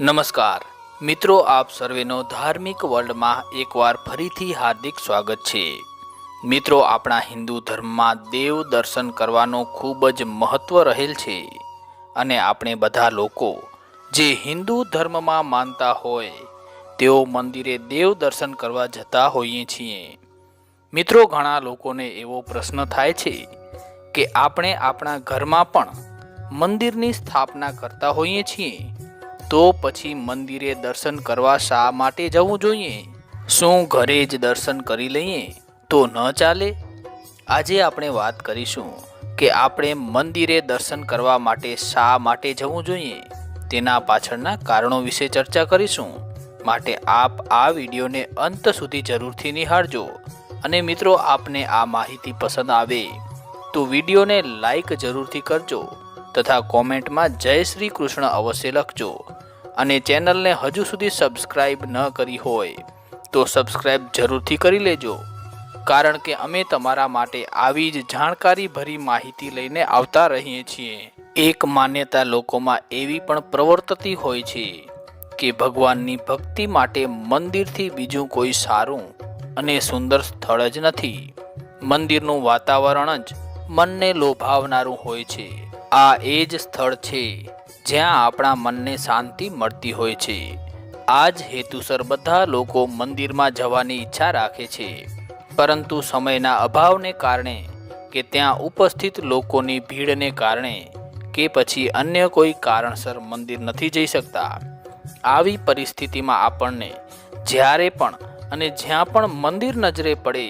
નમસ્કાર મિત્રો, આપ સર્વેનો ધાર્મિક વર્લ્ડમાં એકવાર ફરીથી હાર્દિક સ્વાગત છે। મિત્રો, આપણા હિન્દુ ધર્મમાં દેવ દર્શન કરવાનો ખૂબ જ મહત્વ રહેલ છે અને આપણે બધા લોકો જે હિન્દુ ધર્મમાં માનતા હોય તેઓ મંદિરે દેવ દર્શન કરવા જતા હોઈએ છીએ। મિત્રો, ઘણા લોકોને એવો પ્રશ્ન થાય છે કે આપણે આપણા ઘરમાં પણ મંદિરની સ્થાપના કરતા હોઈએ છીએ, તો પછી મંદિરે દર્શન કરવા શા માટે જવું જોઈએ? શું ઘરે જ દર્શન કરી લઈએ તો ન ચાલે? આજે આપણે વાત કરીશું કે આપણે મંદિરે દર્શન કરવા માટે શા માટે જવું જોઈએ, તેના પાછળના કારણો વિશે ચર્ચા કરીશું। માટે આપ આ વિડીયોને અંત સુધી જરૂરથી નિહાળજો અને મિત્રો, આપને આ માહિતી પસંદ આવે તો વિડીયોને લાઈક જરૂરથી કરજો તથા કોમેન્ટમાં જય શ્રી કૃષ્ણ અવશ્ય લખજો અને ચેનલને હજુ સુધી સબસ્ક્રાઈબ ન કરી હોય તો સબસ્ક્રાઈબ જરૂરથી કરી લેજો, કારણ કે અમે તમારા માટે આવી જ જાણકારી ભરી માહિતી લઈને આવતા રહીએ છીએ। એક માન્યતા લોકોમાં એવી પણ પ્રવર્તતી હોય છે કે ભગવાનની ભક્તિ માટે મંદિરથી બીજું કોઈ સારું અને સુંદર સ્થળ જ નથી। મંદિરનું વાતાવરણ જ મનને લોભાવનારું હોય છે। આ એ જ સ્થળ છે જ્યાં આપણા મનને શાંતિ મળતી હોય છે। આ જ હેતુસર બધા લોકો મંદિરમાં જવાની ઈચ્છા રાખે છે, પરંતુ સમયના અભાવને કારણે કે ત્યાં ઉપસ્થિત લોકોની ભીડને કારણે કે પછી અન્ય કોઈ કારણસર મંદિર નથી જઈ શકતા। આવી પરિસ્થિતિમાં આપણને જ્યારે પણ અને જ્યાં પણ મંદિર નજરે પડે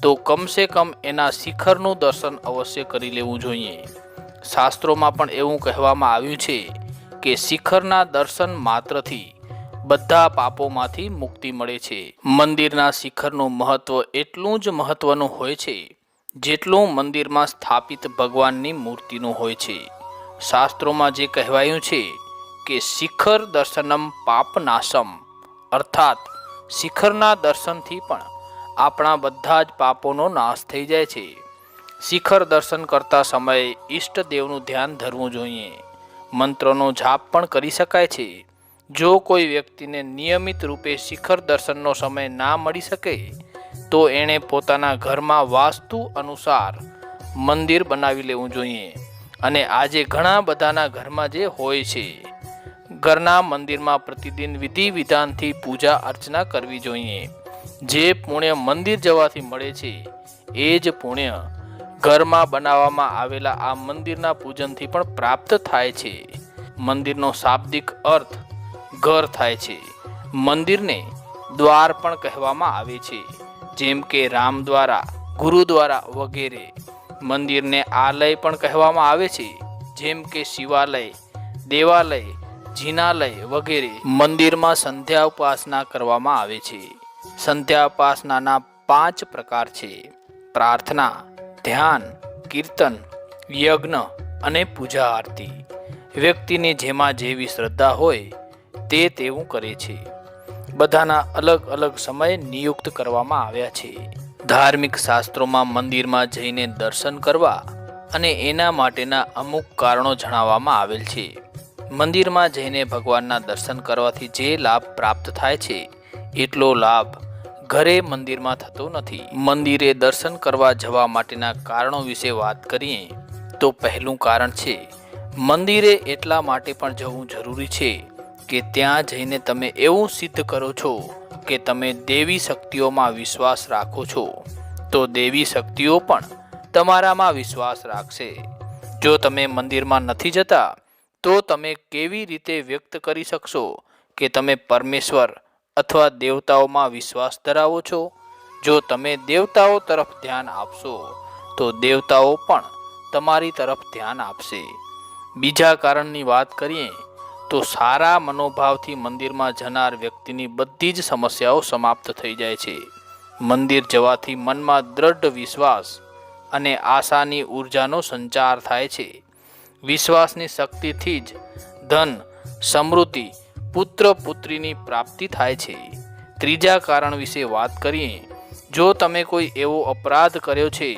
તો કમસે કમ એના શિખરનું દર્શન અવશ્ય કરી લેવું જોઈએ। શાસ્ત્રોમાં પણ એવું કહેવામાં આવ્યું છે કે શિખરના દર્શન માત્રથી બધા પાપોમાંથી મુક્તિ મળે છે। મંદિરના શિખરનું મહત્વ એટલું જ મહત્વનું હોય છે જેટલું મંદિરમાં સ્થાપિત ભગવાનની મૂર્તિનું હોય છે। શાસ્ત્રોમાં જે કહેવાયું છે કે શિખર દર્શનમ પાપનાશમ, અર્થાત શિખરના દર્શનથી પણ આપણા બધા જ પાપોનો નાશ થઈ જાય છે। શિખર દર્શન કરતા સમયે ઈષ્ટદેવનું ધ્યાન ધરવું જોઈએ। મંત્રોનો જાપ પણ કરી શકાય છે। જો કોઈ વ્યક્તિને નિયમિત રૂપે શિખર દર્શનનો સમય ના મળી શકે તો એણે પોતાના ઘરમાં વાસ્તુ અનુસાર મંદિર બનાવી લેવું જોઈએ। અને આજે ઘણા બધાના ઘરમાં જે હોય છે, ઘરના મંદિરમાં પ્રતિદિન વિધિ વિધાનથી પૂજા અર્ચના કરવી જોઈએ। જે પુણ્ય મંદિર જવાથી મળે છે એ જ પુણ્ય ઘરમાં બનાવવામાં આવેલા આ મંદિરના પૂજનથી પણ પ્રાપ્ત થાય છે। મંદિરનો શાબ્દિક અર્થ ઘર થાય છે। મંદિરને દ્વાર પણ કહેવામાં આવે છે, જેમ કે રામદ્વારા, ગુરુદ્વારા વગેરે। મંદિરને આલય પણ કહેવામાં આવે છે, જેમ કે શિવાલય, દેવાલય, જિનાલય વગેરે। મંદિરમાં સંધ્યા ઉપાસના કરવામાં આવે છે। સંધ્યા ઉપાસનાના 5 પ્રકાર છે: પ્રાર્થના, ધ્યાન, કીર્તન, યજ્ઞ અને પૂજા આરતી। વ્યક્તિની જેમાં જેવી શ્રદ્ધા હોય તે તેવું કરે છે। બધાના અલગ અલગ સમય નિયુક્ત કરવામાં આવ્યા છે। ધાર્મિક શાસ્ત્રોમાં મંદિરમાં જઈને દર્શન કરવા અને એના માટેના અમુક કારણો જણાવવામાં આવેલ છે। મંદિરમાં જઈને ભગવાનના દર્શન કરવાથી જે લાભ પ્રાપ્ત થાય છે એટલો લાભ ઘરે મંદિરમાં થતો નથી। મંદિરે દર્શન કરવા જવા માટેના કારણો વિશે વાત કરીએ તો પહેલું કારણ છે, મંદિરે એટલા માટે પણ જવું જરૂરી છે કે ત્યાં જઈને તમે એવું સિદ્ધ કરો છો કે તમે દેવી શક્તિઓમાં વિશ્વાસ રાખો છો, તો દેવી શક્તિઓ પણ તમારામાં વિશ્વાસ રાખશે। જો તમે મંદિરમાં નથી જતા તો તમે કેવી રીતે વ્યક્ત કરી શકશો કે તમે પરમેશ્વર અથવા દેવતાઓમાં વિશ્વાસ ધરાવો છો? જો તમે દેવતાઓ તરફ ધ્યાન આપશો તો દેવતાઓ પણ તમારી તરફ ધ્યાન આપશે। બીજા કારણની વાત કરીએ તો સારા મનોભાવથી મંદિરમાં જનાર વ્યક્તિની બધી જ સમસ્યાઓ સમાપ્ત થઈ જાય છે। મંદિર જવાથી મનમાં દ્રઢ વિશ્વાસ અને આશાની ઉર્જાનો સંચાર થાય છે। વિશ્વાસની શક્તિથી જ ધન, સમૃદ્ધિ, પુત્ર પુત્રીની પ્રાપ્તિ થાય છે। ત્રીજા કારણ વિશે વાત કરીએ, જો તમે કોઈ એવો અપરાધ કર્યો છે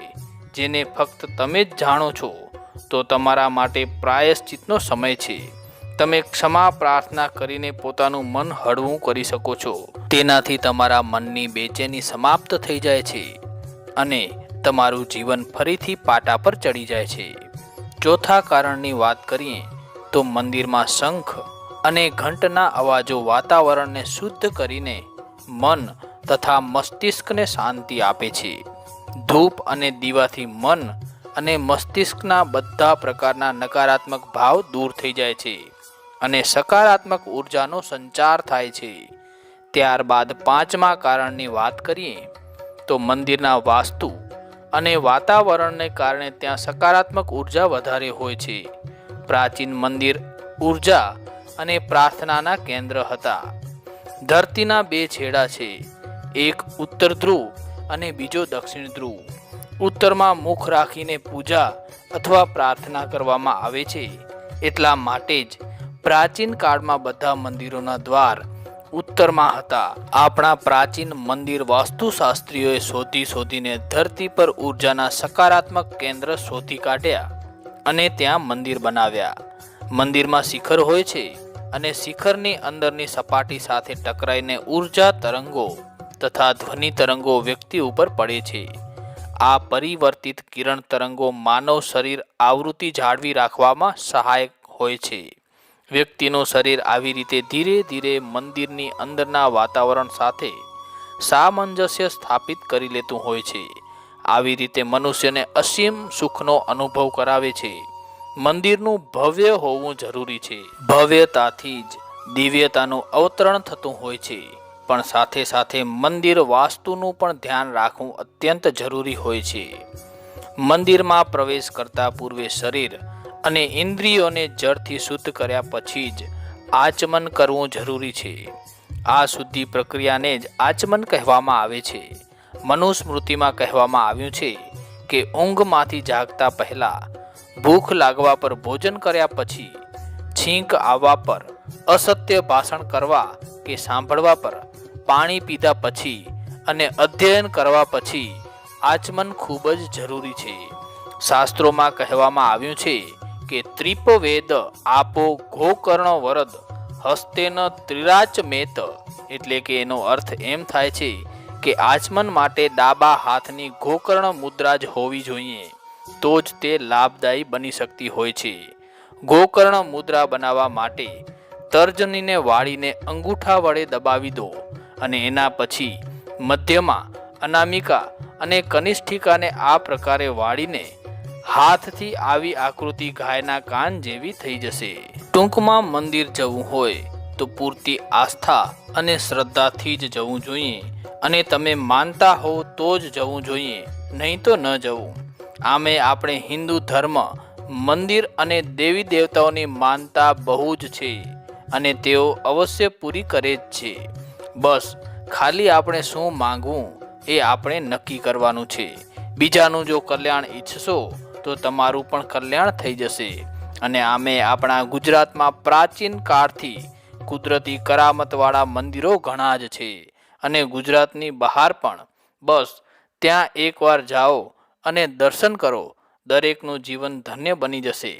જેને ફક્ત તમે જ જાણો છો તો તમારા માટે પ્રાયશ્ચિતનો સમય છે। તમે ક્ષમા પ્રાર્થના કરીને પોતાનું મન હળવું કરી શકો છો. તેનાથી તમારા મનની બેચેની સમાપ્ત થઈ જાય છે અને તમારું જીવન ફરીથી પાટા પર ચડી જાય છે. ચોથા કારણની વાત કરીએ તો મંદિરમાં શંખ અને ઘંટના અવાજો વાતાવરણને શુદ્ધ કરીને મન તથા મસ્તિષ્કને શાંતિ આપે છે. ધૂપ અને દીવાથી મન અને મસ્તિષ્કના બધા પ્રકારના નકારાત્મક ભાવ દૂર થઈ જાય છે અને સકારાત્મક ઉર્જાનો સંચાર થાય છે. ત્યારબાદ પાંચમા કારણની વાત કરીએ તો મંદિરના વાસ્તુ અને વાતાવરણને કારણે ત્યાં સકારાત્મક ઉર્જા વધારે હોય છે. પ્રાચીન મંદિર ઉર્જા અને પ્રાર્થનાના કેન્દ્ર હતા. ધરતીના બે છેડા છે, એક ઉત્તર ધ્રુવ અને બીજો દક્ષિણ ધ્રુવ. ઉત્તરમાં મુખ રાખીને પૂજા અથવા પ્રાર્થના કરવામાં આવે છે. એટલા માટે જ પ્રાચીન કાળમાં બધા મંદિરોના દ્વાર ઉત્તરમાં હતા. આપણા પ્રાચીન મંદિર વાસ્તુશાસ્ત્રીઓએ શોધીને ધરતી પર ઉર્જાના સકારાત્મક કેન્દ્ર શોધી કાઢ્યા અને ત્યાં મંદિર બનાવ્યા. મંદિરમાં શિખર હોય છે અને શિખરની અંદરની સપાટી સાથે ટકરાઈને ઉર્જા તરંગો તથા ધ્વનિ તરંગો વ્યક્તિ ઉપર પડે છે. આ પરિવર્તિત કિરણ તરંગો માનવ શરીર આવૃત્તિ જાળવી રાખવામાં સહાયક હોય છે. વ્યક્તિનું શરીર આવી રીતે ધીરે ધીરે મંદિરની અંદરના વાતાવરણ સાથે સામંજસ્ય સ્થાપિત કરી લેતું હોય છે. આવી રીતે મનુષ્યને અસીમ સુખનો અનુભવ કરાવે છે. મંદિરનું ભવ્ય હોવું જરૂરી છે. ભવ્યતાથી જ દિવ્યતાનું અવતરણ થતું હોય છે. પણ સાથે સાથે મંદિર વાસ્તુનું પણ ધ્યાન રાખવું અત્યંત જરૂરી હોય છે. મંદિરમાં પ્રવેશ કરતા પૂર્વે શરીર અને ઇન્દ્રિયોને જળથી શુદ્ધ કર્યા પછી જ આચમન કરવું જરૂરી છે. આ શુદ્ધિ પ્રક્રિયાને જ આચમન કહેવામાં આવે છે. મનુસ્મૃતિમાં કહેવામાં આવ્યું છે કે ઊંઘમાંથી જાગતા પહેલા, ભૂખ લાગવા પર ભોજન કર્યા પછી, છીંક આવવા પર, અસત્ય ભાષણ કરવા કે સાંભળવા પર, પાણી પીધા પછી અને અધ્યયન કરવા પછી આચમન ખૂબ જ જરૂરી છે. શાસ્ત્રોમાં કહેવામાં આવ્યું છે કે ત્રિપવેદ આપો ગોકર્ણ વરદ હસ્તેન ત્રિરાચ મેત, એટલે કે એનો અર્થ એમ થાય છે કે આચમન માટે ડાબા હાથની ગોકર્ણ મુદ્રા જ હોવી જોઈએ, તો જ તે લાભદાયી બની શકતી હોય છે. ગોકર્ણ મુદ્રા બનાવવા માટે તર્જનીને વાળીને અંગૂઠા વડે દબાવી દો અને એના પછી મધ્યમાં, અનામિકા અને કનિષ્ઠિકાને આ પ્રકારે વાળીને હાથથી આવી આકૃતિ ગાયના કાન જેવી થઈ જશે. ટૂંકમાં મંદિર જવું હોય તો પૂરતી આસ્થા અને શ્રદ્ધાથી જ જવું જોઈએ અને તમે માનતા હો તો જ જવું જોઈએ, નહીં તો ન જવું. આમે આપણે હિન્દુ ધર્મ મંદિર અને દેવી દેવતાઓની માનતા બહુ જ છે અને તેઓ અવશ્ય પૂરી કરે જ છે. બસ ખાલી આપણે શું માંગવું એ આપણે નક્કી કરવાનું છે. બીજાનું જો કલ્યાણ ઈચ્છશો તો તમારું પણ કલ્યાણ થઈ જશે. અને આમે આપણા ગુજરાતમાં પ્રાચીન કાળથી કુદરતી કરામતવાળા મંદિરો ઘણા જ છે અને ગુજરાતની બહાર પણ. બસ ત્યાં એકવાર જાઓ અને દર્શન કરો, દરેકનું જીવન ધન્ય બની જશે.